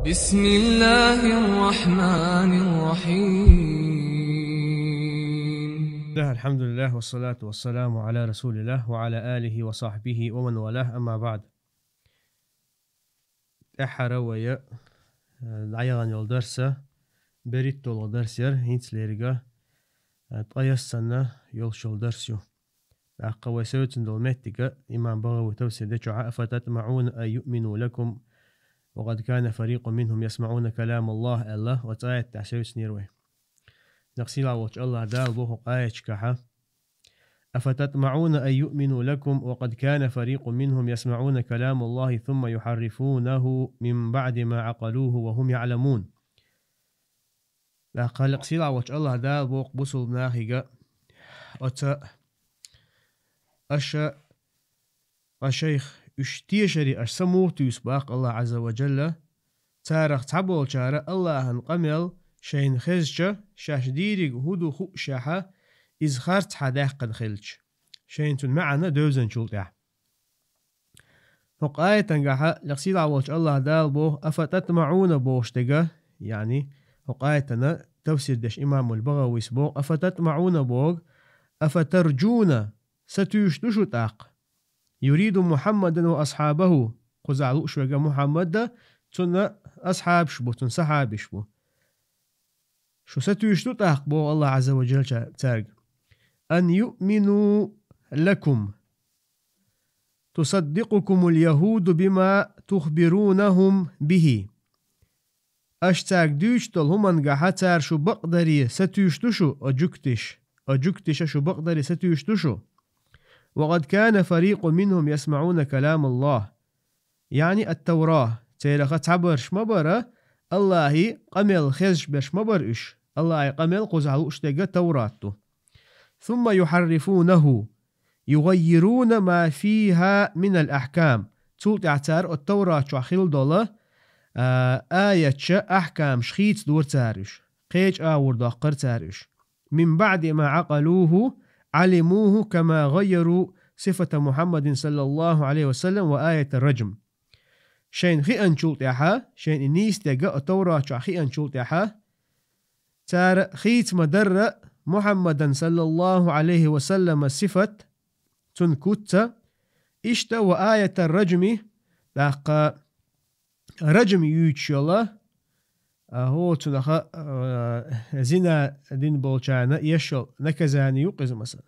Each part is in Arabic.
بسم الله الرحمن الرحيم. الحمد لله والصلاة والسلام على رسول الله وعلى آله وصحبه ومن والاه، أما بعد. أحروية العيان يول درسة بريت طول درسير هينس ليرجا تقيس سنة يول شول درسيو أقوى سوتن دول متجا إمام بغوي توسي دجع أفتطمعون أن يؤمنوا لكم وقد كان فريق منهم يسمعون كلام الله الله وتآية تعسيوس نيروي نقسيل عوش الله دال بوه آية كحا أفتطمعون أن يؤمنوا لكم وقد كان فريق منهم يسمعون كلام الله ثم يحرفونه من بعد ما عقلوه وهم يعلمون. لا قال قسيل عوش الله دال بوه بوصل ناخيقا أتا الشيخ اشتيشري أشسموت يسباق الله عز وجل تارخ تعبول شارع الله انقمل شين خزجة شاش ديريق هدو خو شاحة إز خارت حداق قد خلج شين تن معنا دوزن شلطع فق آية تنقحة لقسيل عوالش الله دال بوه أفتطمعون بوشتقة يعني فق آية تنا تفسير دش إمام البغوي سبوغ أفتطمعون بوغ أفترجون ستوشتشو تاق يريد محمد وأصحابه قزعلو شوغا محمد تن أصحاب شبو تن صحاب شبو شو ستوشتو تاق بو الله عز وجل تارق أن يؤمنوا لكم تصدقكم اليهود بما تخبرونهم به أشتاق دوشتل همن قحتار شو بقدري ستوشتشو أجكتش شو بقدري ستوشتشو وقد كان فريق منهم يسمعون كلام الله يعني التوراة تيلخ تعبرش مبرة الله قمل خزش بش مبرش الله قمل قزعلو اشتاق توراته ثم يحرفونه يغيرون ما فيها من الأحكام تولت اعتار التوراة شخيل دولة آية أحكام شخيت دور تارش قيج آور داقر تارش من بعد ما عقلوه علموه كما غيروا صفة محمد صلى الله عليه وسلم وآية الرجم شين خيئن شولت يحا شين إنيس تيقى التوراة خيئن شولت يحا تار خيت مدر محمد صلى الله عليه وسلم صفة تنكت إشتا وآية الرجم لقى رجم يوتشيلا هو تنخ زنا دين بولشانا يشل نكزاني يقز مثلا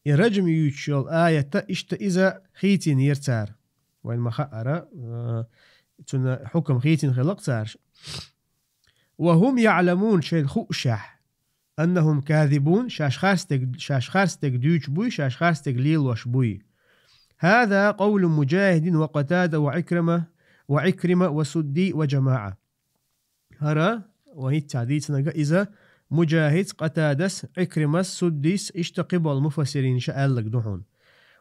الرجم يوتشل آية إشتا إذا خيتين يرتار وين ما خأر تن حكم خيتين خلق تارش وهم يعلمون شيء خؤشح أنهم كاذبون شاش خارستك دوش بوي شاش خارستك ليل وش بوي. هذا قول مجاهد وقتادة وعكرمة وسدي وجماعة. هرا وهي التعديد إذا مجاهد قتادس عكرمة سديس اشتقبل المفسرين شألك دحون.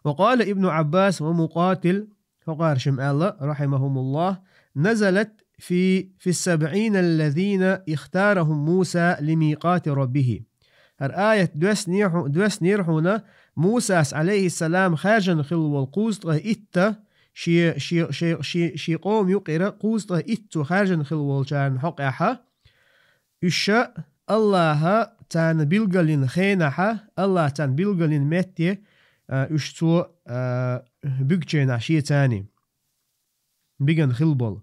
وقال ابن عباس ومقاتل فقار شمال رحمهم الله نزلت في 70 الذين اختارهم موسى لميقات ربه. الآية دوس نيرحونا موسى عليه السلام خارجا خلو القوس إتا شي قوم يقرأ قوس إتو خارجا خلو الشان حق أحا إشاء الله تان بلغلين خينحا الله تان بلغلين متي إشتو بيجتين عشي تاني بيجن خلبل.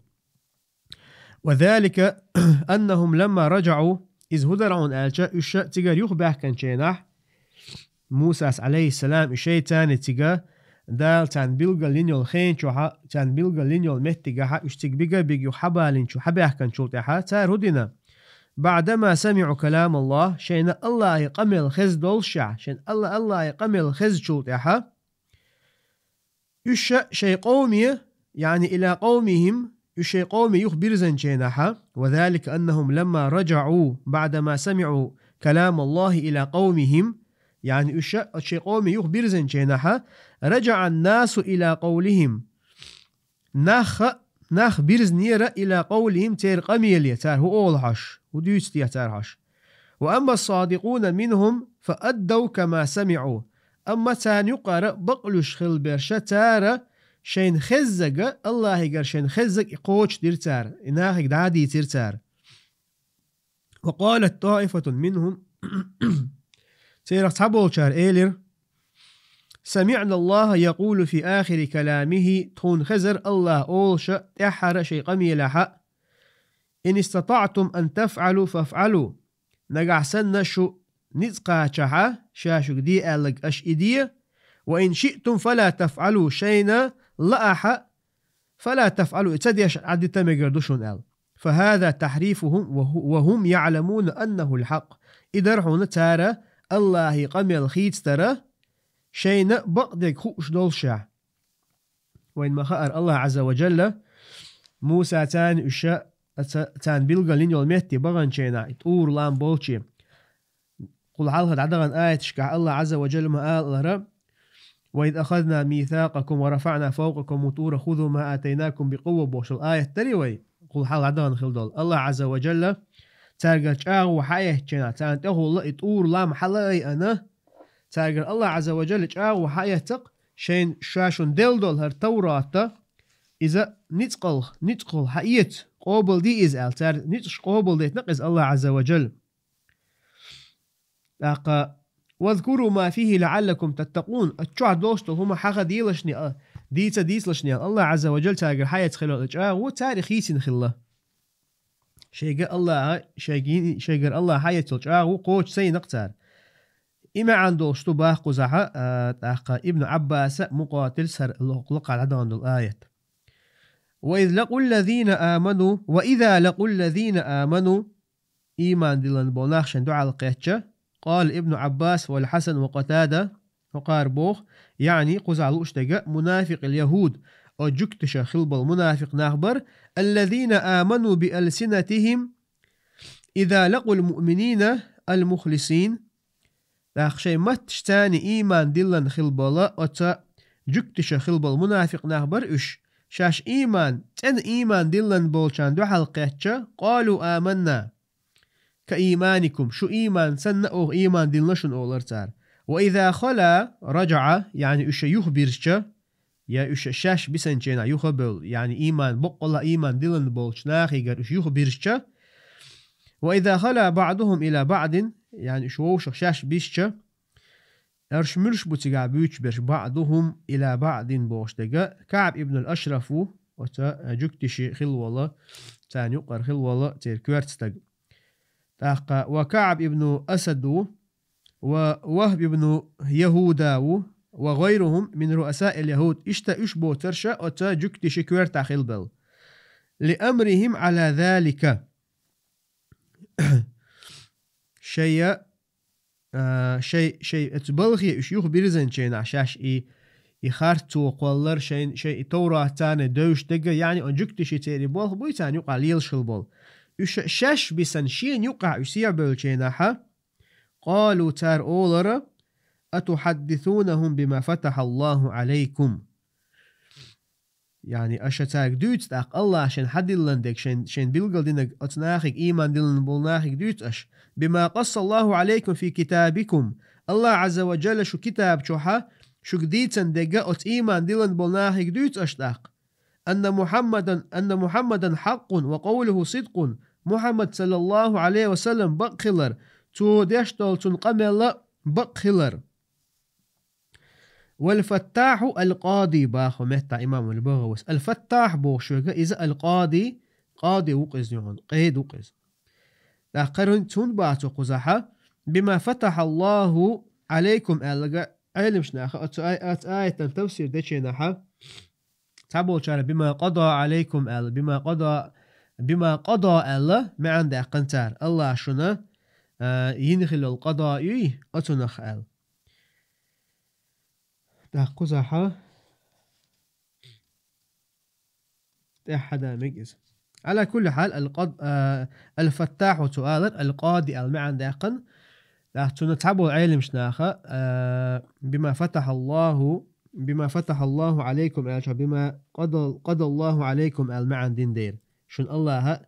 وذلك أنهم لما رجعوا إذ هدرعون آلشا إشاء تيجا يخبح كان شينح موسى عليه السلام إشاء تاني تيجا دال تان بيلغا لينيول خين شو تان بيلغا لينيول متيجا إشتيك بيجو حبالين شو حبح كان شولتها تار هدنا بعدما سمعوا كلام الله شين الله يقمل خز دولشع شين الله يقمل خز شولتها إشاء شي قومي يعني إلى قومهم يشي قومي يخبر زنجينها. وذلك أنهم لما رجعوا بعدما سمعوا كلام الله إلى قومهم يعني يشي قومي يخبر زنجينها رجع الناس إلى قولهم ناخ برزنيرة إلى قولهم تير قميل يتار هو أولحش وديوست يتارحش. وأما الصادقون منهم فأدوا كما سمعوا أما تان يقرأ بقلش خلبرشة تارة شين خزق الله يقر شين خزق قوش ديرتار إناخك دادي تيرتار. وقالت طائفة منهم سيرك تحبول شار إيلر سمعنا الله يقول في آخر كلامه تون خزر الله أولش تحر شي قميل حق إن استطعتم أن تفعلوا فافعلوا نقع سنة شو نزقا شحا شاشو دي ألق أشئدية وإن شئتم فلا تفعلوا شينا لأحا فلا تفعلوا اتديش عدي تمقردوشون أل. فهذا تحريفهم وهم يعلمون أنه الحق إدرحون تارى الله قميل خيت ترى شينا بقدك خوش دولشع. وإن ما خأر الله عز وجل موسى تان أشاء تان بيلغا لينيول مهتي بغن شينا اتور لام بولشي قل حالها عدغن آية شكع الله عز وجل ما قال رب وإذ أخذنا ميثاقكم ورفعنا فوقكم وطور خذوا ما آتيناكم بقوة بوش الآية التريوي قل حال عدغن خلدول الله عز وجل تارجل شاغ وحايه شينا تان تهو الله اتور لام حلقي أنا تارجل الله عز وجل شاغ وحايه تق شين شاشون دلدول هر توراة إذا نتقل حقيت قابل دي إز ألتار نتش قابل دي تنقز الله عز وجل. واذكروا ما فيه لعلكم تتقون الشوع دوستو هما حقا ديلشني ديتا ديسلشني الله عز وجل تاقر حياة خلال الجاء وتاريخيسين خلا شيقر الله حياة الجاء وقوش سي نقتار إما عن دوستو باقو زحا ابن عباس مقاتل سر لقى العدان الآية وإذا لقوا الذين آمنوا إيمان دلن بوناخشن دعا القيتشة قال ابن عباس والحسن وقتادة وقاربوخ يعني قزع اشتقى منافق اليهود وجكتش خلب المنافق نخبر الذين آمنوا بألسنتهم إذا لقوا المؤمنين المخلصين لاخشي متشتاني إيمان دلن خلب الله وتا جكتش خلب المنافق نخبر شاش إيمان تن إيمان دلن بولشان دو حلقاتشا قالوا آمنا كإيمانكم شو إيمان سنة أو إيمان دلنشن أولرتار وإذا خلا رجع يعني إش يخبرشا يا إش شاش بسنجينا يخبر يعني إيمان بقلا إيمان دلن بولشناخ يقر إش يخبرشا وإذا خلا بعضهم إلى بعض يعني إش ووش شاش بيشا أرش مرش بتجع بيوش برش بعضهم إلى بعض بوشتجا كعب ابن الأشرف وتا جكتشي خل والله تاني يقر خل والله تيركوارتستج وكعب ابن أسد ووهب ابن يهودا وغيرهم من رؤساء اليهود اشبو ترشا وتا جكتشي كوارتا خلبل لأمرهم على ذلك شيء اتبلغي اش يخبرزن شيء عشاش يخارتو قولر شيء توراة تاني دوش دقا يعني انجكتشي تيري بول بوي تاني يقع ليل شلبول شاش بسن شين يقع يسيع بولشيناحا قالوا تار أولر أتحدثونهم بما فتح الله عليكم يعني أشتاك دوت تاق الله عشان حد لندك شين بيلقل دينك أتناخك إيمان دلن بولناخك دوت أش بما قص الله عليكم في كتابكم الله عز وجل شو كتاب شوحا شو قديتن دقا أت إيمان دلن بولناخك دوت أشتاق أن محمدا حق وقوله صدق محمد صلى الله عليه وسلم بقخلر تو ديشتول تنقمل بقخلر والفتاح القاضي باخو مهتا إمام البغوث الفتاح بوشوغا إذا القاضي قاضي وقز يعون قيد وقز قرن تون باتو قزحة بما فتح الله عليكم ألغا علم شناخا آية تفسير ديشي نحا تعبول شارع بما قضى عليكم أل بما قضى الله ما عند قنتار الله شنا ينخل القضاء أتنخ أل قزحة حدا مجز على كل حال الفتاح وتؤالر القاضي المعن داقن تنتعبوا علم شناخا بما فتح الله عليكم بما قضى الله عليكم المعن دين دير شن الله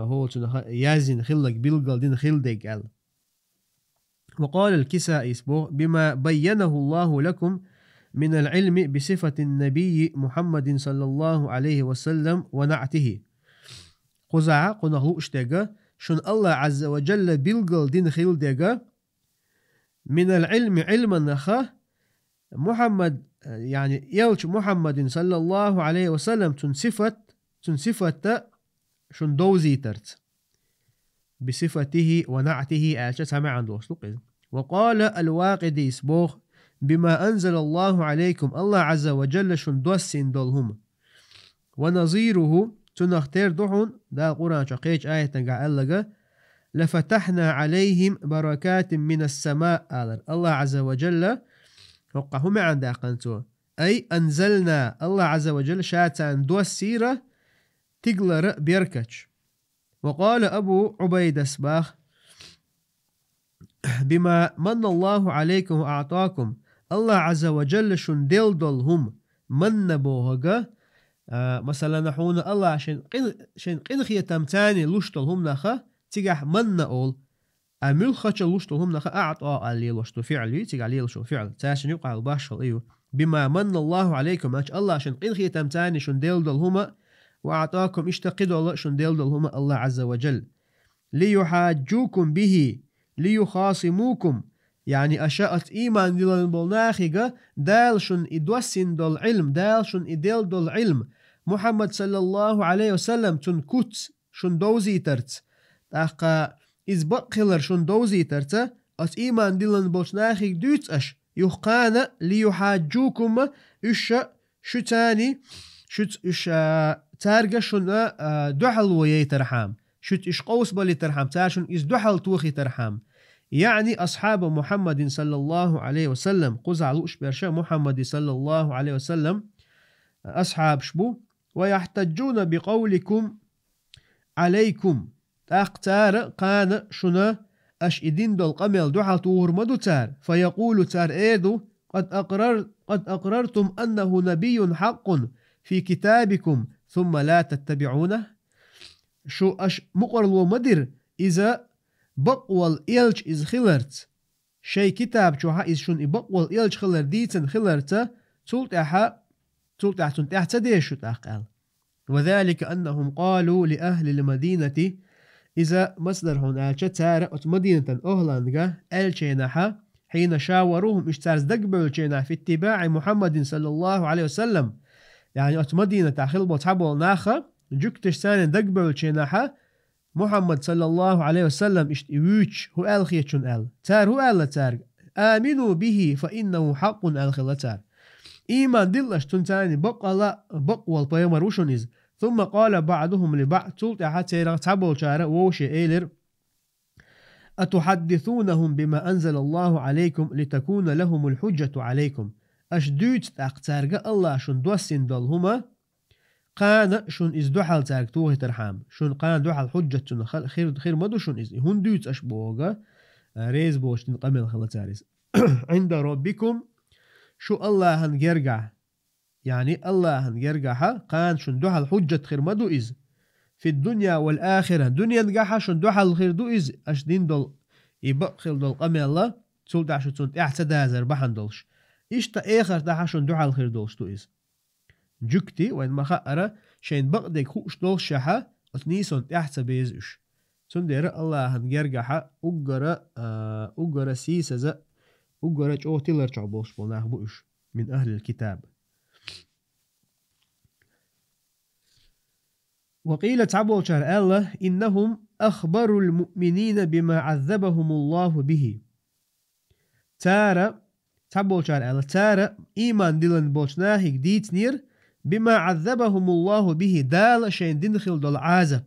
هو يازن خلق بيلقل دين خلدك ال وقال الكسائي بما بينه الله لكم من العلم بصفة النبي محمد صلى الله عليه وسلم ونعته قزع قنغلوش دقا شن الله عز وجل بلغل دين خيل دقا من العلم علما نخا محمد يعني يلش محمد صلى الله عليه وسلم تنصفت شن دوزي ترت بصفته ونعته أعشى سمع عن دوسلق. وقال الواقدي سبوخ بما أنزل الله عليكم الله عز وجل شن دوسين دولهم ونظيره تنختار دحون دا القرآن شقيج آية تنقع ألغا لفتحنا عليهم بركات من السماء الله عز وجل وقهم عند أقنتو أي أنزلنا الله عز وجل شاتان دو السيرة تقلر بيركتش. وقال أبو عبيد سباخ بما من الله عليكم وأعطاكم الله عز وجل شن دلدلهم من بوهجا مثلا نحون الله عشان قنخية تمتاني لشتلهم نخا تيجح من أول أمل خش لشتلهم نخا أعطى اللي لشتو فعلي تيجح لي لشتو فعل تاشن يقع الباشر إيوه بما من الله عليكم الله عشان قنخية تمتاني شن دلدلهم وأعطاكم اشتقدوا الله شن دلدلهم الله عز وجل ليحاجوكم به ليخاصموكم يعني أشاءت إيمان دلن بولناخيقا دال شن إدوسين دول علم دال شن إدل دول علم محمد صلى الله عليه وسلم تن كوت شن دوزي ترت تاقا إزبقلر شن دوزي ترت أت إيمان دلن بولناخيق دوت أش يخقان ليحاجوكم شو تاني شو تارجا شن دحل ويا ترحام شت إش قوس بالي ترحم تاشن إز دحل توخي ترحم يعني أصحاب محمد صلى الله عليه وسلم قزع لوش برشا محمد صلى الله عليه وسلم أصحاب شبو ويحتجون بقولكم عليكم تاقتار قان شنا أش إدين دول قمل دحل توهر مدو تار فيقول تار إيدو قد أقررتم أنه نبي حق في كتابكم ثم لا تتبعونه شو أش مقرل ومدر إذا بقوال إلج إز خلرت شي كتاب شو إز شون بقوال إلج خلر ديتن خلرت تلتح تنتح تديشو تاقال. وذلك أنهم قالوا لأهل المدينة إذا مصدر هنا تارة مدينة أهلانجا الشينحة حين شاوروهم اشتارز دقبل شينح في اتباع محمد صلى الله عليه وسلم يعني مدينة تاخل بطحبو ناخا جكتش ثاني دقبل شينحة محمد صلى الله عليه وسلم اشتويش هو الخيتشون تار هو تار آمنوا به فإنه حق الخلتار إيمان دلش تنتاني بقوى البيمروشونيز. ثم قال بعضهم لبعض تلت حتى تبول شارع ووشي إيلر أتحدثونهم بما أنزل الله عليكم لتكون لهم الحجة عليكم أشدوت تاقتارق الله شن دوسين دولهما قان شن إز دوحل تاركتوه ترحام شن قان دوحل حجة خير مدو شن إز هون دوت أشبوغا ريز بوش تنقمل خلتاريز عند ربكم شو الله هنجرجع يعني الله هنجرجعها قان شن دوحل حجة خير مدو إز في الدنيا والآخرة دنيا نجاحها شن دوحل خير دو إز أشدين دول يبقل دول قمي الله تول دعشو تنت احتدى هزر بحن دولش إشتا آخر دعشو شن دوحل خير دولش دو إز جكتي وين ما خأرة شين بقدك خوش دول شحا أتنيسون تحت بيزش سندير الله هنجرجعها أجرة سيسة أجرة جو تلر تعبوش بولناه بوش من أهل الكتاب. وقيل تعبوا شر الله إنهم أخبروا المؤمنين بما عذبهم الله به تارا تعبوا شر الله تارا إيمان دلن بوشناهك ديت نير بما عذبهم الله به دال شين دنخل دول عذب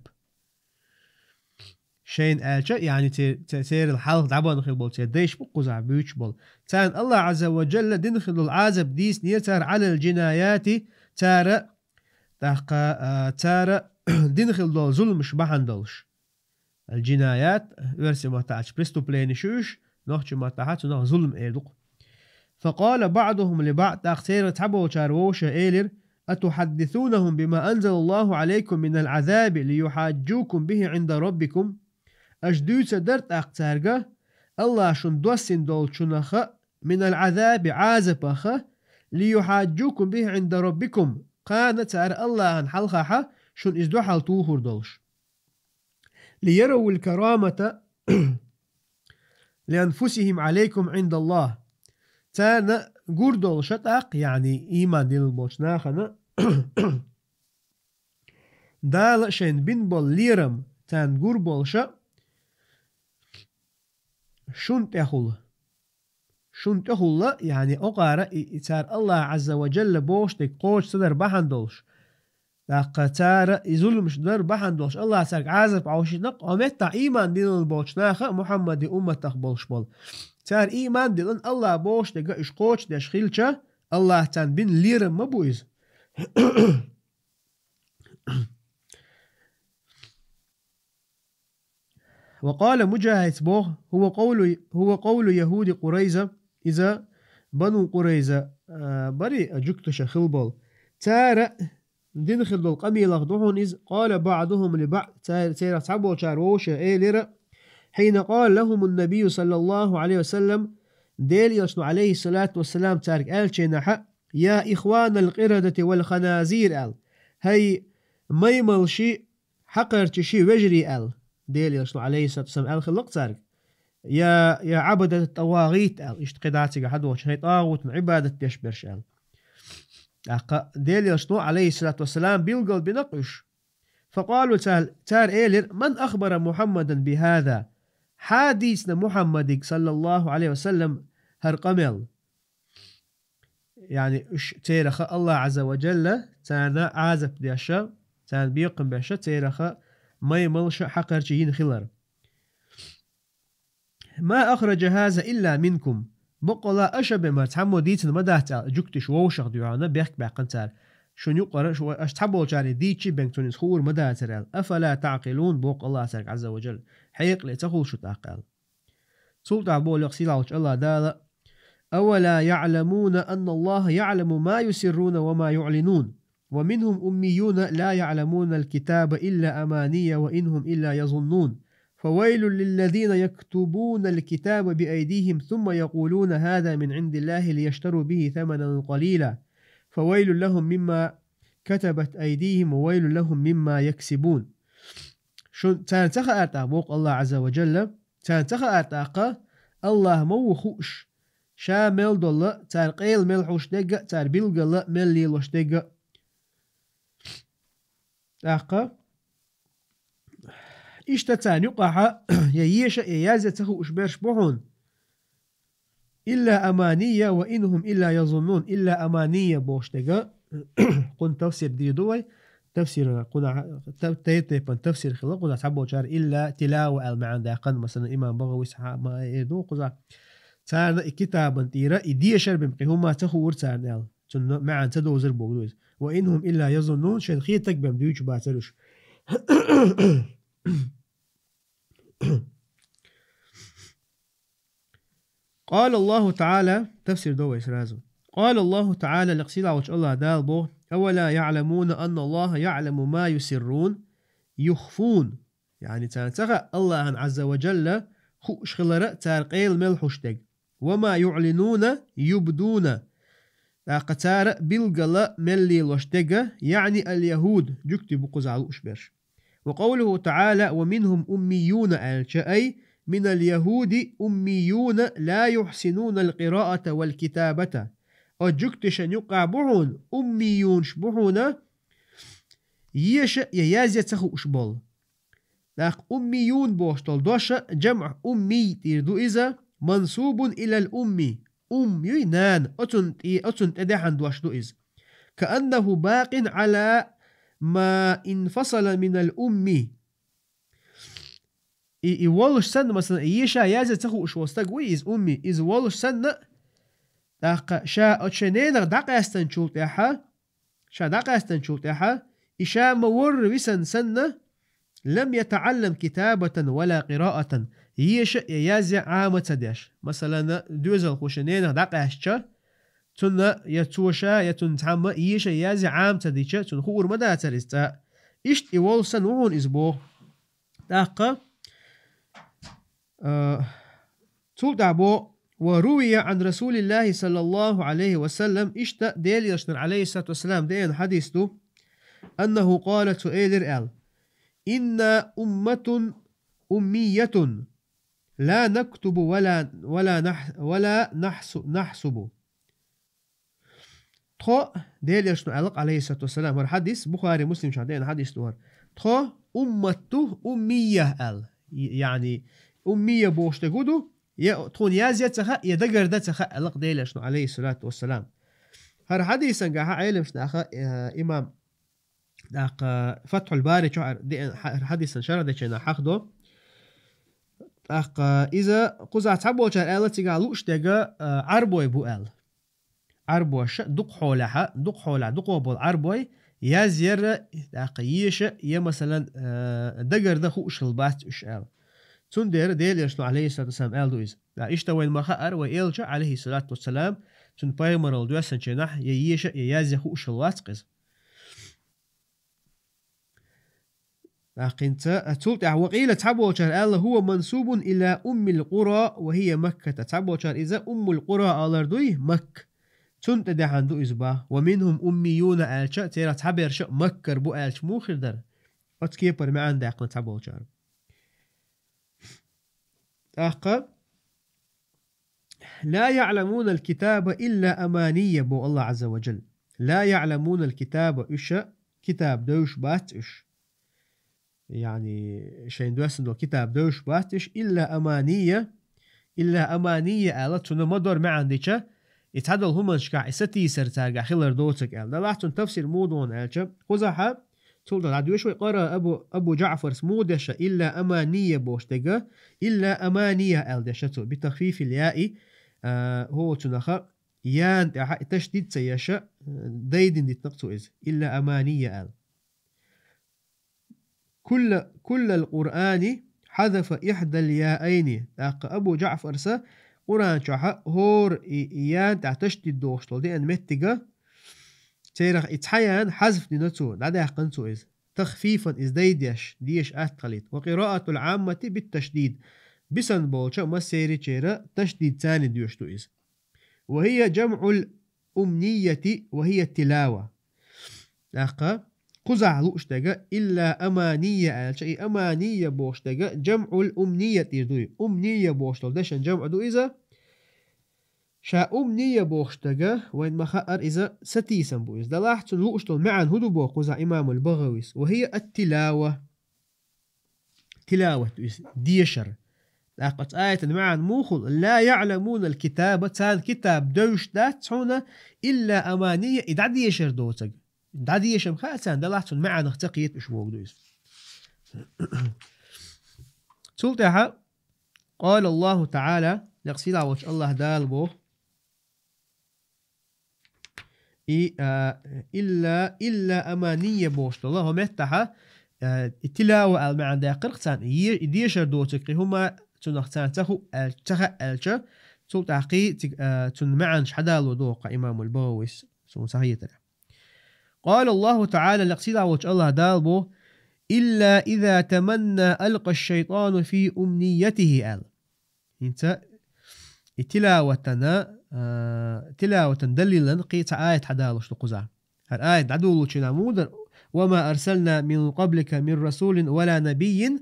شين آلشا يعني تسير الحلق تعبوا نخل بول تيديش بقوزع بيوش بول تان الله عز وجل دنخل العذب ديس نير تار على الجنايات تارا تارا دنخل دول ظلم شبحن دولش الجنايات ورسي ما تعش بريستوبلين شوش نوحش ما تعش نوح ظلم ايدق. فقال بعضهم لبعض تاختير تعبوا شاروش ايلر أتحدثونهم بما أنزل الله عليكم من العذاب ليحاجوكم به عند ربكم أجدوت سدرت أختارجا الله شن دوسين دول شنخ من العذاب عازبخ ليحاجوكم به عند ربكم قانت سار الله عن حلقها شن ازدو حالتو هردولش ليروا الكرامة لأنفسهم عليكم عند الله تانا قردول شتاق يعني إيمان دين البوشناخنا دال شين بن بول ليرم تان قربول شا شن تخل يعني أقارا إتار الله عز وجل بوشتك قوش صدر بحندولش تار يظلمش در بحندولش الله سارك عازب عوشنق ومتع إيمان دين البوشناخ محمد أمتك بولش بول تار إيمان دين الله بوشتك إش قوش داش خيلشا الله تان بن ليرم مبويز وقال مجاهد بوه هو قول يهود قريزة إذا بنو قريزة بري أجكتش خلبل تار دين خلبل قميل أخدوهن إذ قال بعضهم لبعض تار صعبوا شاروش إيلر حين قال لهم النبي صلى الله عليه وسلم ديل يصنع عليه الصلاة والسلام تارك آل شينحا يا إخوان القردة والخنازير آل هي ميمل شي حقر تشي وجري آل ديل يصنع عليه الصلاة والسلام آل خلق تارك يا عبدة الطواغيت آل اشتقداتك حد وشهي طاغوت من عبادة يشبرش آل ديل يصنع عليه الصلاة والسلام بيلقل بنقش فقالوا تار إيلر من أخبر محمدا بهذا حديثنا محمد صلى الله عليه وسلم هرقمل يعني تيرخ الله عز وجل تانا عازب ديشا تان بيقم بيشا تيرخ ما يملش حقر جين خلر ما أخرج هذا إلا منكم بقلا أشب ما تحمو ديت المدات جكتش ووشق ديوانا بيحك بحقنتار شون يقرأ شو أشتحبوا جاري ديتشي بنكتون يسخور مداتر أفلا تعقلون بوق الله سرق عز وجل حيق لتخول شو تعقل سلطة بول يقصيل عوش الله دالا أولا يعلمون أن الله يعلم ما يسرون وما يعلنون ومنهم أميون لا يعلمون الكتاب إلا أماني وإنهم إلا يظنون فويل للذين يكتبون الكتاب بأيديهم ثم يقولون هذا من عند الله ليشتروا به ثمنا قليلا فويل لهم مما كتبت أيديهم وويل لهم مما يكسبون شون تانتخى أرتاق الله عز وجل تانتخى أرتاق الله مو خوش شامل دول تار قيل ملحوش دقة تار بلغة ملي لوش دقة أقا إشتتان يقع ييش يازته أشبرش بحون إلا أمانية وإنهم إلا يظنون إلا أمانية بوش دقة قن تفسير دي دوي تفسير قنا تيتيبن تفسير خلق قنا تحبو شار إلا تلاوة المعان داقن مثلا إمام بغوي سحا ما يدو قزا تانا كتابا تيرا إدي شرب مقهما تخور تانا تنو معان تدو زربو دويز وإنهم إلا يظنون شن خيتك بمديوش باتلوش قال الله تعالى تفسير دوي سرازو قال الله تعالى لقصيد عوش الله دالبو أولا يعلمون أن الله يعلم ما يسرون يخفون يعني تانتغى الله عز وجل خوش خلرة تارقيل ملحوشتك وما يعلنون يبدون قتار بالقلاء ملي لوشتك يعني اليهود جكتب قزعلو أشبرش وقوله تعالى ومنهم أميون أي من اليهود أميون لا يحسنون القراءة والكتابة أجكتشن يقابعون أميون شبهون يش يازي تخو أشبال لأق أميون بوشتل دوش جمع أمي تيردو إذا منصوب إلى الأمي ينان أتن تدحن دوش دو إذ كأنه باق على ما انفصل من الأمي يولش سن مثلا يشا يازي تخو أشوستك ويز أمي إذ ولش سن داق شا أتشنين داق يستنشولتها شا داق يستنشولتها إشا مور وسن سنة لم يتعلم كتابة ولا قراءة يش يازي عامة سداش مثلا دوزل خوشنين داق يشا تن يتوشا يتنتعم يش يازي عام تديشا تن خور مدى ترستا إشت إول سن وهون إزبو داق تول دعبو وروي عن رسول الله صلى الله عليه وسلم اشتا ديل يشنر عليه الصلاة والسلام دين حديثه أنه قال سؤال ال إن أمة أمية لا نكتب ولا نحسب تخو ديل يشنر عليه الصلاة والسلام والحديث بخاري مسلم شهدين حديث دوار تخو أمته أمية ال يعني أمية بوشت قدو تكون يازيتها يدقردتها ألق ديلش عليه الصلاة والسلام هر حديثا قاها علم شناخا إمام فتح الباري حديثا شرد شنا حقدو إذا قزع تعبو شر آلة قالوش تيجا عربوي بو آل عربوش دق حولها دق وبول عربوي يازير يش يا مثلا دقرده خوش البات إش آل تندر ديل يشنو عليه الصلاة والسلام آل دويز لا إشتوين ما خأر وإلجا عليه الصلاة والسلام تن بايمر الدوسن شنح ييش يازي خوش الواتقز لكن تقول وقيل تعبوشر آل هو منسوب إلى أم القرى وهي مكة تعبوشر إذا أم القرى آلردوي مكة تنت دهان دويز با ومنهم أميون آلشا تيرا تعبير شا مكر بو آلش موخر در أتكيبر معان داقنا تعبوشر لا يعلمون الكتاب إلا أماني بو الله عز وجل لا يعلمون الكتاب إيش كتاب دوش بات إيش يعني شين دوسن دو كتاب دوش بات إيش إلا أمانية آلتنا مدور معن ديشا يتعدل هم شكا ستي سرتاقع خلر دوتك آل دلعتن تفسير مودون آلشا قزحا تقول العدوية شوي قرأ أبو جعفر سمودشة إلا أمانية بوشتقى إلا أمانية ألدشته بتخفيف الياء هو تنخى يان تشديد سيشة ديدن دي تنقصو إذ إلا أمانية أل كل القرآن حذف إحدى الياءين أبو جعفر سا قرآن شاحة هور يان تشديد دوشتو دي أن متقى تيرخ اتحيان حذف نتو لدى قنتو إذ تخفيفا إذ ديش أتقلت وقراءة العامة بالتشديد بسن بولشا ما سيري تيرا تشديد ثاني ديوشتو إذ وهي جمع الأمنية وهي التلاوة لقى قزع لوشتغا إلا أمانية ألشي أمانية بوشتغا جمع الأمنية إردوي أمنية بوشتو دشن جمع دو إذا شا أمنية بوشتغا وين مخأر إذا ستيسا بو إذا دلاحت لوشتو معا هدو بو قزع إمام البغويس وهي التلاوة تلاوة ديشر لقد آية معا موخل لا يعلمون الكتابة تان كتاب دوش دات هنا إلا أمانية إذا ديشر دوتك إذا ديشر مخأتان دلاحت معا نختقيت إشبوك دويس سلطها قال الله تعالى يقصيد عوش الله دال بو إلا أمانية بوشت الله متها التلاوة المعنى دقيق تان يديشر دوتك هما تنختان تخا ألشا تول تحقي تنمعن شحدال ودوق إمام البويس سون صحيح قال الله تعالى لقصيد عوج الله دالبو إلا إذا تمنى ألقى الشيطان في أمنيته أل انت تلاوتنا تلاوة دليلا قيت آية حدالوش تقزع الآية عدولو شنامود وما أرسلنا من قبلك من رسول ولا نبي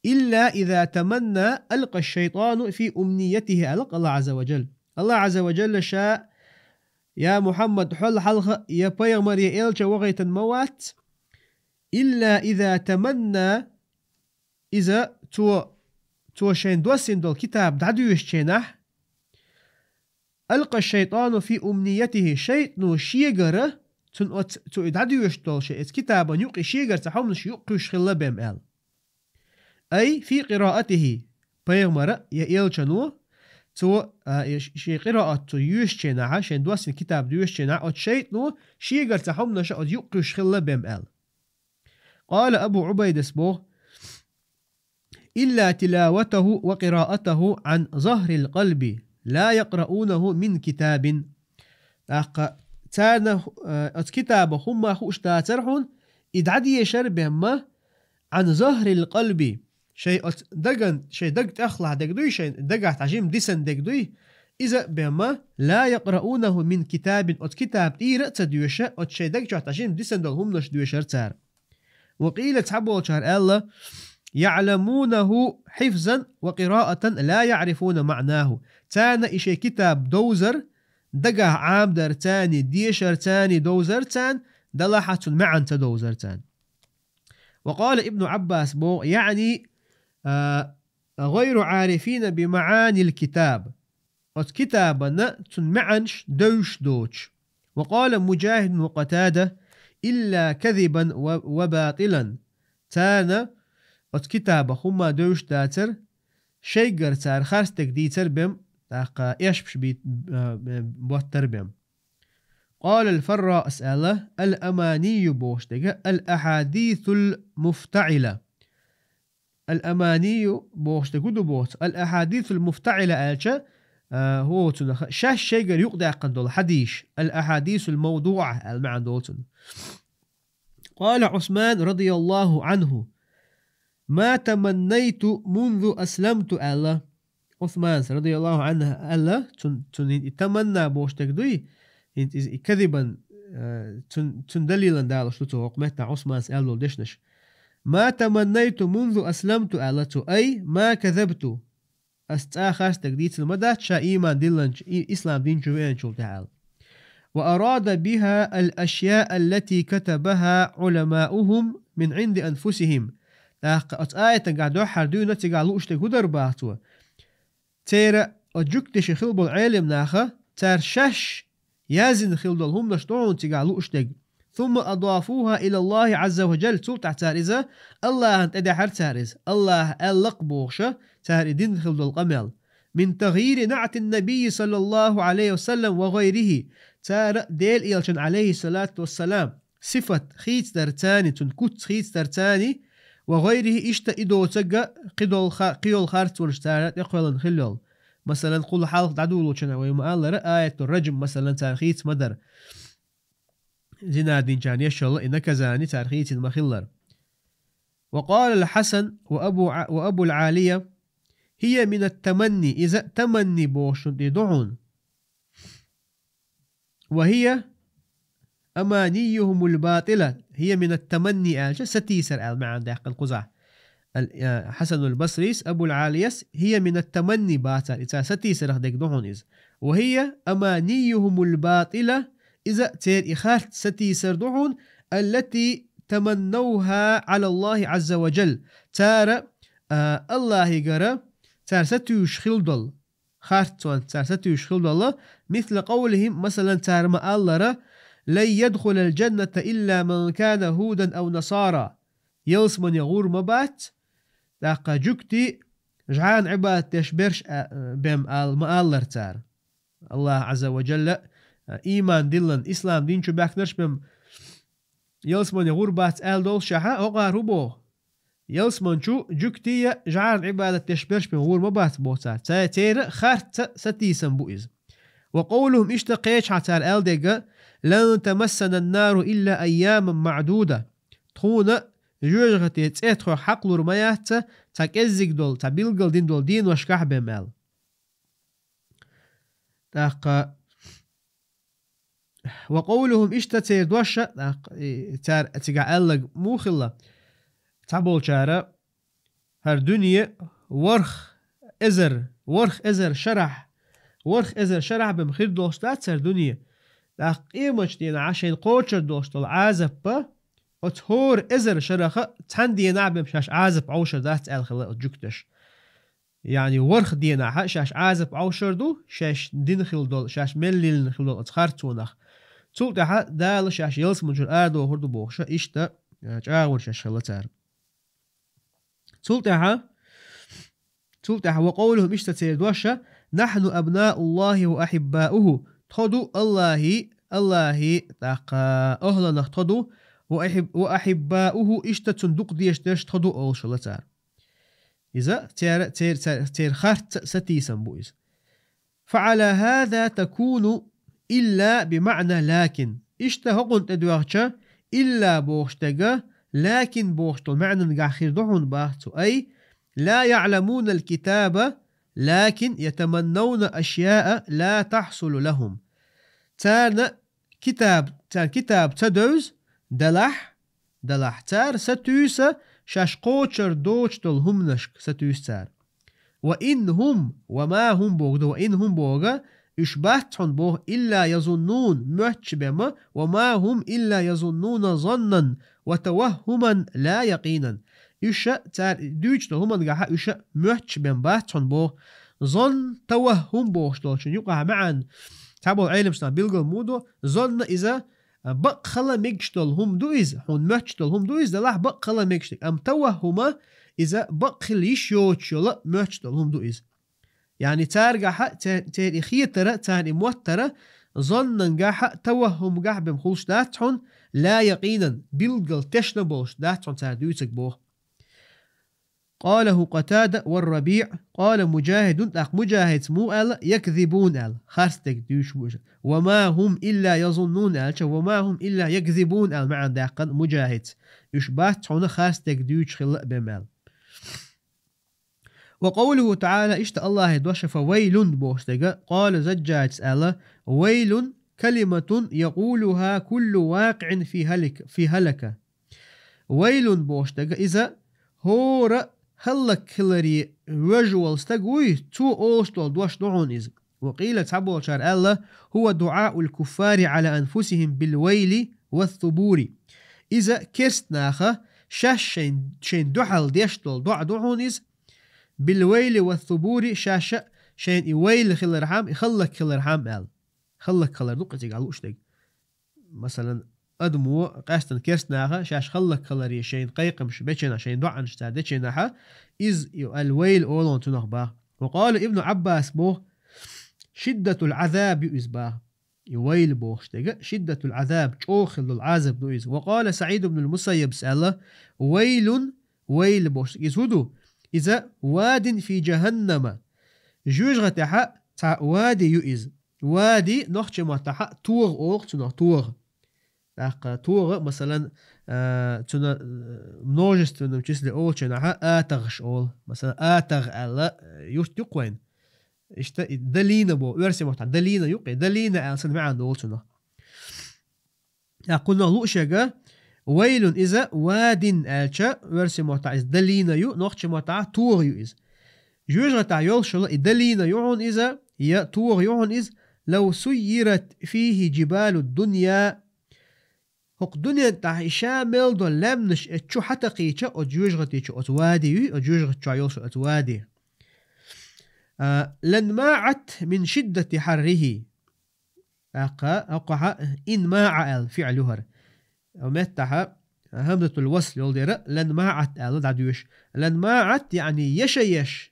إلا إذا تمنى ألقى الشيطان في أمنيته ألقى الله عز وجل الله عز وجل شاء يا محمد حل حلقة يا بيغمر يا إلشا وغيت الموات إلا إذا تمنى إذا تو شين دوسين دول كتاب دعدوش شينح ألقى الشيطان في أمنيته شيطان شيغر تو دعدوش دول شيء كتابا يقي شيغر تحملش يقيش خلبهم أل أي في قراءته بيغمر يا إلشانو تو شي قراءة تو يوشينها شين دوسين كتاب يوشينها شيطان شيغر تحملش يقيش خلبهم أل قال أبو عبيد اسمه إلا تلاوته وقراءته عن ظهر القلب لا يقرؤونه من كتاب تانا كتاب هم خوش تاترحون إدعدي شربهم عن ظهر القلب شيء دقن شيء دق أخلع دقدوي شيء دقع تعجيم ديسن دقدوي إذا بما لا يقرؤونه من كتاب أت كتاب إيرة تدوشة أت شيدك جعتشين ديسن دلهم نش دوشر تار وقيل تحبوا شهر الله يعلمونه حفظا وقراءة لا يعرفون معناه تانا إشي كتاب دوزر دقه عام در تاني ديشر تاني دوزر تان دلاحة معا تدوزر تان. وقال ابن عباس بو يعني غير عارفين بمعاني الكتاب كتابنا تنمعنش دوش دوش. وقال مجاهد وقتادة إلا كذبا وباطلا تانا كتاب خما دوش داتر شيقر تار خارستك ديتر بم تاقا إيش بيت بوتر بم. قال الفراء أسأله الأماني بوشتك الأحاديث المفتعلة الأماني بوشتك دو بوت الأحاديث المفتعلة ألشا هو شاش شيقر يقدع قندول حديث الأحاديث الموضوعة المعنى دولتن. قال عثمان رضي الله عنه ما تمنيت منذ أسلمت الله عثمان رضي الله عنه الله تمنى بوشتك دوي كذبا تندليلا دالش توقمتنا عثمان سألو دشنش ما تمنيت منذ أسلمت الله أي ما كذبت أستاخرت ديت المدى شا إيمان دلن إسلام دين جوين شو تعال. وأراد بها الأشياء التي كتبها علماؤهم من عند أنفسهم آية قاعدو حردونا تقالو اشتك هدر باعتوا تيرا أجوكتش خلب العلم ناخا تار شش يازن خلد الهم نشتعون تقالو اشتك ثم أضافوها إلى الله عز وجل تلتع تارزة الله أنت أدحر تارز الله ألق بوغشة تاردين خلد القمل من تغيير نعت النبي صلى الله عليه وسلم وغيره تار ديل إيلشن عليه الصلاة والسلام صفة خيت درتاني تنكت خيت درتاني وغيره إشتا إدو تقى قيول خارت ورشتارات يقولن خلول مثلا قول حالق دعدولو چنا ويما قال رآية الرجم مثلا تارخيت مدر زنا دين جان يشالله إنك زاني تارخيت المخلر. وقال الحسن وأبو العالية هي من التمني إذا تمني بوش يدعون وهي أمانيهم الباطلة هي من التمني ستيسر مع داق القزع حسن البصري أبو العاليس هي من التمني باطل إذا ستيسر دعون وهي أمانيهم الباطلة إذا تير إخارت ستيسر دعون التي تمنوها على الله عز وجل تار الله يقرأ تار ستيوش خلدل خارتوان تار ستيوش خلدل مثل قولهم مثلا تار ما الله لن يدخل الجنة إلا من كان هودا أو نصارى يلس من يغور مبات داقا جكتي جعان عباد تشبرش بهم المآلر تار الله عز وجل إيمان دلن إسلام دين شو باكنرش بهم يلس من يغور بات آل دول شحا أغارو بو يلس من شو جكتي جعان عباد تشبرش بهم غور مبات بوتار تير خارت ستيسن بوئز. وقولهم اشتقيش عتار آل ديقا لن تمسنا النار إلا أياما معدودة تخونا جوجغتي تسيتخو حقلور ميات تاكزيك دول تابيلغل دين دول دين وشكاح بمال تاقا. وقولهم اشتتير دوشة تار اتقع ألق موخلة تابول شارع هر دنيا ورخ ازر شرح بمخير دوشتات سر دنيا قيمش دينا عشان قوشر دوشتل عازب با وتهور ازر شرخة تحن دينا بمشاش عازب عوشر دات الخلاء جكتش يعني ورخ دينا شاش عازب عوشر دو شاش دين خل دول شاش مليل خل دول اتخارتونخ تولتها دال شاش يلس منجر آردو هردو بوخشة إشتا جاور شاش خلتار تولتها وقولهم إشتا تيردوشة نحن أبناء الله وأحباؤه تخدو الله تاقا أهلا نخدو وأحباؤه إشتا تندق ديشتش تخدو أول شلتار إذا تير خارت ستيسن بوئز. فعلى هذا تكون إلا بمعنى لكن إشتا هقون تدوغشا إلا بوغشتغا لكن بوغشتو المعنى نقاخير دعون باهتو أي لا يعلمون الكتاب لكن يتمنون أشياء لا تحصل لهم. تان كتاب تدوز دلح تار ستوس شاشقوشر دوشتل هم نشك ستوس تار. وإن هم وما هم بوغ وإن هم بوغ إشبهتهم بوغ إلا يظنون محش بما وما هم إلا يظنون ظنا وتوهما لا يقينا. إشا تار دوشتل هم نجاها إشا محش بما باتهم بوغ ظن توهم بوغ شتولشن يقع معا تابو العلم شنا بيلغل مودو ظن إذا بق خلا ميكشتل هم دويز هون محشتل هم دويز دلح بق خلا ميكشتل أم توهما إذا بق خليش يوتشل محشتل هم دويز. يعني تارجح تاريخية ترى تاني موترة ظن جاح توهم جاح بمخلش داتحون لا يقينا بيلغل تشنبوش داتحون تادويتك بوه. قاله قتادة والربيع. قال مجاهد مجاهد مو ال يكذبون ال خارستك دوش بوش وما هم إلا يظنون ال وما هم إلا يكذبون ال مع داقن مجاهد يشبهت هنا خارستك دوش خلق بمال. وقوله تعالى اشت الله يدوش فويل بوشتك. قال زجاج ال ويل كلمة يقولها كل واقع في هلكة. ويل بوشتك إذا هور هلك هلري رجوال استقوي تو أوشتول دوش دعون إذ. وقيل تعبو شار الله هو دعاء الكفار على أنفسهم بالويل والثبور. إذا كرستناخا شاش شين دحل ديشتول دعون إذ بالويل والثبور شاش شين ويل خلرحام يخلك خلرحام ال خلك خلر دقتي قالوا اشتق مثلا أدمو قاستن كرسناها شاش خلك خلري شين قيقمش بيشنا شين دعن شتادتشناها إز الويل أولون تنخباه. وقال ابن عباس بوه شدة العذاب يؤزباه يويل بوه شتاق شدة العذاب شوخل العذاب دويز. وقال سعيد بن المسيب سأله ويل بوه يزهدو إذا واد في جهنم جوجغتها تا وادي يؤز وادي نخش متها تور أوغ تنخ تور تور مثلا تنا множественном числе أولشنها آتغش أول مثلا آتغ ألا يقوين إشتا دلينا بو ورسي محتاج دلينا يقي دلينا ألسن معنا أولشنها. قلنا لؤشجا ويل إذا واد ألشا ورسي محتاج دلينا يو نخش محتاج تور يؤز جوجة تعيول شلا دلينا يعون إذا يا تور يعون إذ لو سيرت فيه جبال الدنيا هق دنيا تاع شامل دو لمنش اتشو حتى قيتشا أجوجغتي شو أتوادي أجوجغت شعيول شو أتوادي. لنماعت من شدة حره أقع إن ماع الفعل هر ومتها همزة الوصل يولدر لنماعت دعدوش لنماعت يعني يش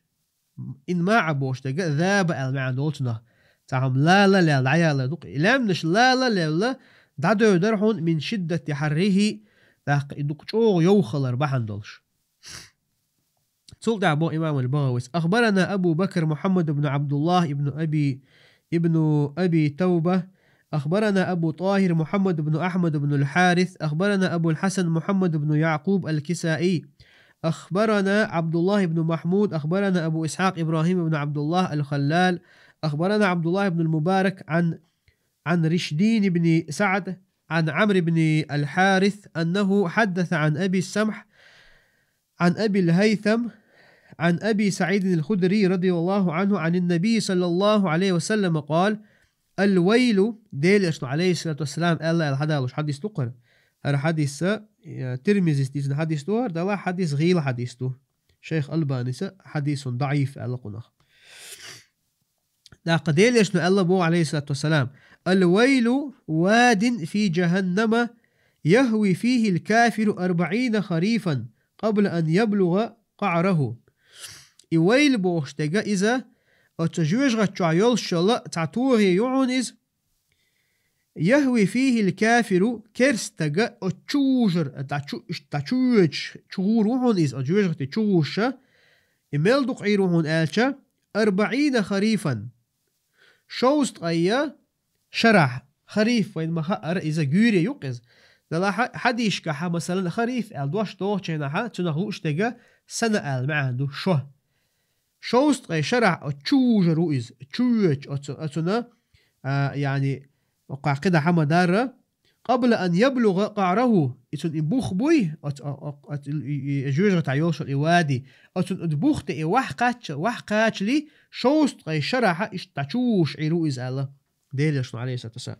إن ماع بوش تجا ذاب المعنى دولتنا تعهم لا العيال دوق لمنش لا دعدو درحون من شدة حره دقشوغ يوخلر بحندلش. تلدع بو إمام البغويس. أخبرنا أبو بكر محمد بن عبد الله ابن أبي توبة. أخبرنا أبو طاهر محمد بن أحمد بن الحارث. أخبرنا أبو الحسن محمد بن يعقوب الكسائي. أخبرنا عبد الله بن محمود. أخبرنا أبو إسحاق إبراهيم بن عبد الله الخلال. أخبرنا عبد الله بن المبارك عن رشدين بن سعد عن عمرو بن الحارث أنه حدث عن أبي السمح عن أبي الهيثم عن أبي سعيد الخدري رضي الله عنه عن النبي صلى الله عليه وسلم قال الويل ديل عليه الصلاة والسلام ألا الحدالش حديث تقر هذا حديث ترمزي ستيسن حديث توار دلا حديث غيل حديث تو شيخ ألباني حديث ضعيف ألا قناخ دا قديل يشنو الله بو عليه الصلاة والسلام الويل واد في جهنم يهوي فيه الكافر 40 خريفا قبل أن يبلغ قعره. الويل بوشتغا إذا أتجوجغ تشعيول شلا تعتوغي يعونيز يهوي فيه الكافر كرستغا أتشوجر تشوج تشغورونيز أتجوجغ تشوجش إميلدق عيروهن آلشا 40 خريفا شوست أيا شرح خريف وين مخأر إذا جوري يقز دلا حديش كها مثلا خريف الدواش توه چنها تنهوش تجا سنة المعنى شو شوست غي شرح تشوج رؤيز تشوج أتنا يعني قاعدة حمدارة قبل أن يبلغ قعره يتون إبوخ بوي جوجة تعيوش الإوادي أتون إبوخ تي وحقاتش لي شوست غي شرح تشوش رؤيز الله ديل يشنو عليه الصلاة والسلام.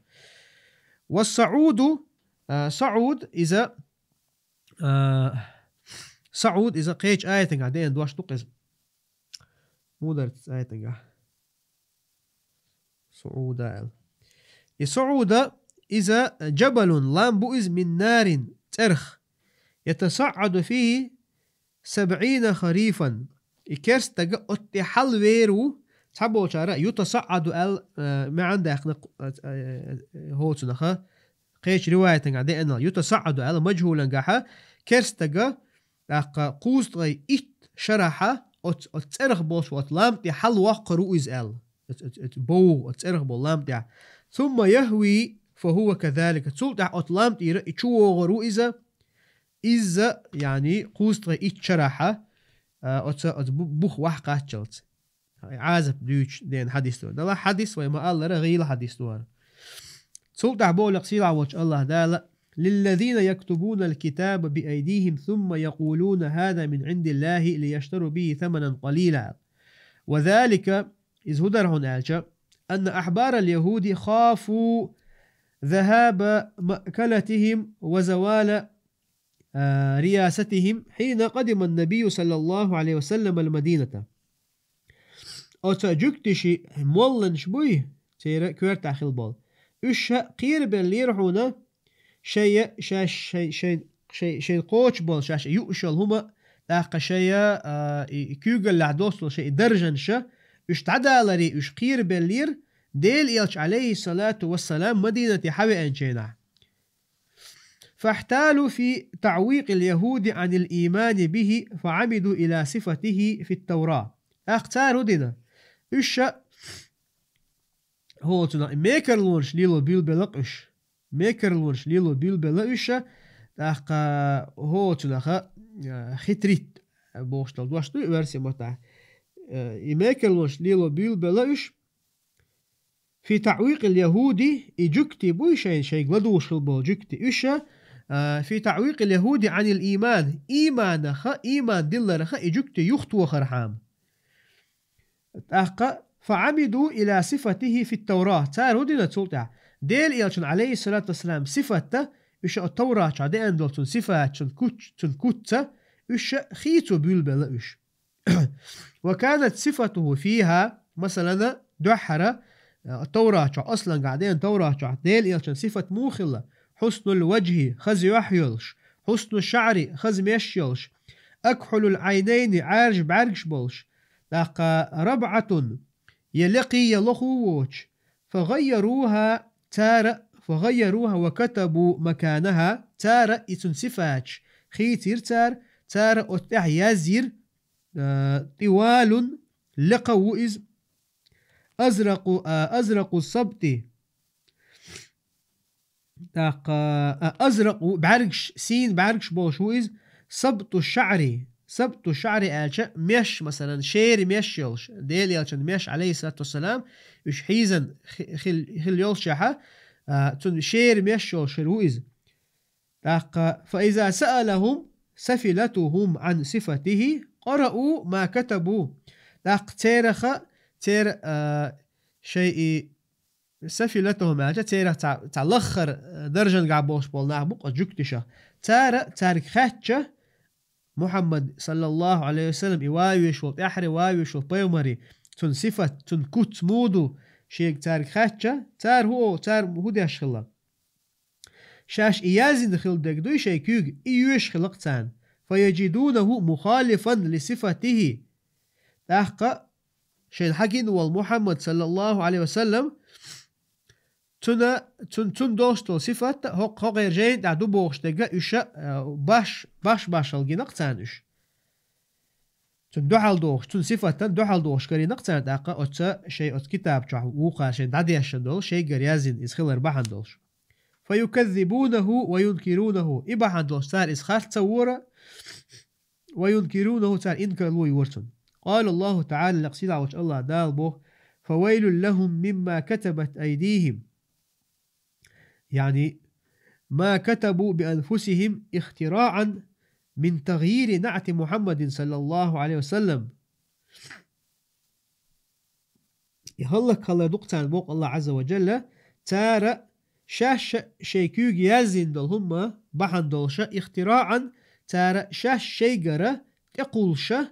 والصعود صعود إذا صعود إذا قيج آية قاعدين دواش نقز مو درت آية صعود يصعود إذا جبل لام بؤز من نار ترخ يتصعد فيه 70 خريفا إكرس تجا أتحل ويرو تحبوا شارع يتصعد ما عنده هو تنخا قيش رواية قاعدين يتصعد مجهولا قاحا كرس تجا قوست غي إت شرحة أترخ بوش واتلام تحل وقرو إز بو أترخ بولام تع ثم يهوي فهو كذلك تسول تع أتلام تيرا إتشو غرو إذا يعني قوست غي إت شرحة أتبوخ وحقا تشلت عازب دوش دين حديث دور دلا حديث وما قال رغيل حديث دور تسول تع بولق سيلا وجه الله دالا للذين يكتبون الكتاب بأيديهم ثم يقولون هذا من عند الله ليشتروا به ثمنا قليلا وذلك إذ هدرهن آلجا أن أحبار اليهود خافوا ذهاب مأكلتهم وزوال رياستهم حين قدم النبي صلى الله عليه وسلم المدينة أتجكتشي مولن شبوي تيرا كويرت أخي البال إشها قير ليرحونا شيء قوش بول شاش يؤشل هما تاق شيء كيوغل لعدوصل شيء درجن شا إش تعدالري إش قير بلير ديل إيلش عليه الصلاة والسلام مدينة حوي أنشينا فاحتالوا في تعويق اليهود عن الإيمان به فعمدوا إلى صفته في التوراة اختاروا دينا إش هو تنا ميكر لونش ليلو بيل بلقش ميكر لونش ليلو بيل بلقش تاق هو تنا خطريت بوشتل دوشتو ورسي متاع ميكر لونش ليلو بيل بلقش في تعويق اليهودي إجكتي بوي شيء غدوش البول جكتي إشا في تعويق اليهود عن الإيمان إيمان دلرخ إجكتي يخطو خرحام فعمدوا إلى صفته في التوراة تارو دينا تسولتع ديل إيالشن عليه الصلاة والسلام صفته إشا التوراة عدين دولتن صفات تنكوتة إشا خيتو بيلبلا إش وكانت صفته فيها مثلا دحرة التوراة أصلا قاعدين توراة ديل إيالشن صفة موخلة حسن الوجه خز يحيلش حسن الشعر خز ميشيلش أكحل العينين عارج بعرجش بولش لقى ربعة يلقي يلخووش فغيروها وكتبوا مكانها تارة إتن صفاتش خيتير تارة أتح يزير طوال لقوا إز أزرق الصبت أزرق بعرقش سين بعرقش بوش هو إز صبت الشعر آلشا ميش مثلا شير ميش يلش ديل يلشن ميش عليه الصلاة والسلام إش حيزن خل يلشحة تن شير ميش يلش هو إز فإذا سألهم سفلتهم عن صفته قرأوا ما كتبوا تيرخ تير شيء سفلتهم آلشا تيرخ تعلخر درجن قعبوش بولناه بقى جكتشة تارك خاتشة محمد صلى الله عليه وسلم إوايوش وطيحري وايوش وطيمري تن صفة تن كت مودو شيك تارك خاتشة تار هو ديش خلا شاش إيازين دخل دقدوي شيكيوغ إيوش خلق تان فيجدونه مخالفا لصفته تحقق شيء الحقين والمحمد صلى الله عليه وسلم تن دوستو صفة هو غير جين دعدو بوش دقا إشا باش الجنق تانش تن دوحل دوش تن صفة تن دوحل دوش كري نقتان داقا أتسا شيء أت كتاب جاح ووقع شيء دعديشن دول شيء قريازين إسخل إرباحان دولش فيكذبونه وينكرونه إباحان دولش تار إسخال تصورة وينكرونه تار إنكر لوي ورتن قال الله تعالى لقصيد عوش الله دال بو فويل لهم مما كتبت أيديهم، يعني ما كتبوا بأنفسهم اختراعا من تغيير نعت محمد صلى الله عليه وسلم. يهلك الله دقتان بوق الله عز وجل تارى شاش شيكوغ يازين دل هم بحن دولشا اختراعا تارى شاش شيقرة تقولشا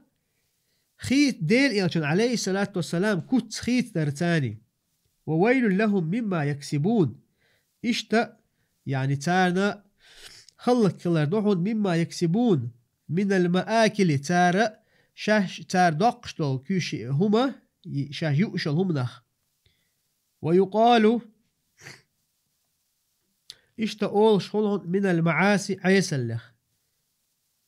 خيت ديل إلشان عليه الصلاة والسلام كت خيت درتاني. وويل لهم مما يكسبون إشتا يعني تانا خلق كلر دوحون مما يكسبون من المآكل تارى شاش تار دقشتل كوشي هما شاش يؤشل همنخ. ويقال إشتا أول شغلهم من المعاصي عيسلخ.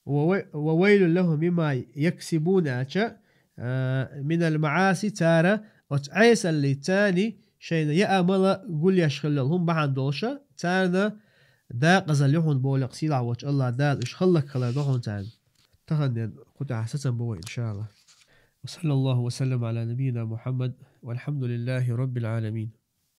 وويل لهم مما يكسبون من المعاصي تارى وتعيس اللي تاني شيء يأمل قول يشخل لهم بحن دوشة تانا دا قزليحون بولق سيلع وش الله دا اشخلك خلا دوحون تان تهن قطع حسسا بوي إن شاء الله. وصلى الله وسلم على نبينا محمد والحمد لله رب العالمين.